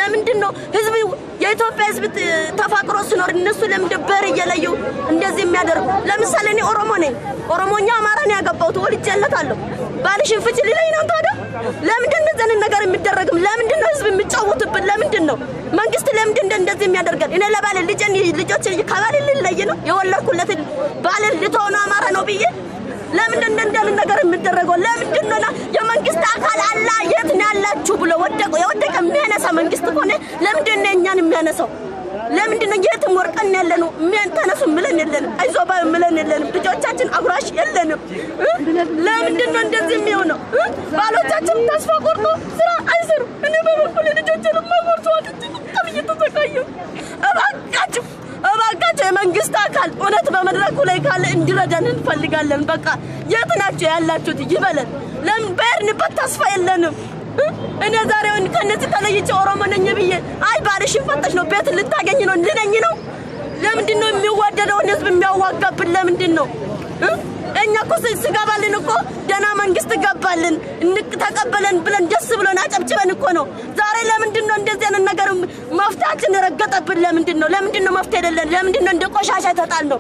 ለምንድነው ህዝብ የኢትዮጵያ ህዝብ ተፋቅሮ ሲኖር እነሱ ለምንድነው በር እየለዩ እንደዚህ የሚያደርጉ? ለምሳሌ እኔ ኦሮሞ ነኝ። ኦሮሞኛ አማራን ያገባው ተወልጄለታለሁ። ባልሽን ፍቺ ሊለኝ ነው ታዲያ? ለምንድነው እንደዚህ ነገር የሚደረግም? ለምንድነው ህዝብ የሚጫወቱብን? ለምንድነው መንግስት ለምንድነው እንደዚህ የሚያደርጋል? እኔ ለባለ ልጆች ከባል ልለይ ነው የወለድኩለት ባል ልትሆኑ አማራ ነው ብዬ ለምንድነው እንደዚህ ነገር የሚደረገው? ለምንድነው የመንግስት አካል አላ የት ነው ያላችሁ ብሎ የወደቀ የሚያነሳ መንግስት ሆነ ለምንድነው እኛን የሚያነሳው? ለምንድነው የትም ወርቀን ያለነው ተነሱ ምለን የለንም፣ አይዞባ ምለን የለንም፣ ልጆቻችን አጉራሽ የለንም። ለምንድነው እንደዚህ የሚሆነው? ባሎቻችን ተስፋ ቆርጦ ስራ አይሰሩ። እኔ በበኩሌ ልጆችን ማቆርጦ ተብዬ ተሰቃየሁ። እባካችሁ የመንግስት አካል እውነት በመድረኩ ላይ ካለ እንዲረዳን እንፈልጋለን። በቃ የት ናችሁ ያላችሁት ይበለን። ለምን በርንበት ተስፋ የለንም። እኔ ዛሬውን ከነዚህ ተለይቼ ኦሮሞ ነኝ ብዬ አይ ባልሽን ፈተሽ ነው ቤት ልታገኝ ነው ልነኝ ነው? ለምንድነው የሚዋደደውን ህዝብ የሚያዋጋብን? ለምንድነው እኛ እኮ ስገባልን እኮ ደና መንግስት ገባልን ተቀበለን ብለን ደስ ብሎን አጨብጭበን እኮ ነው። ዛሬ ለምንድነው እንደዚህ አይነት ነገር መፍታችን ረገጠብን? ለምንድነው መፍታ አይደለም? ለምንድነው እንደ ቆሻሻ ተጣል ነው?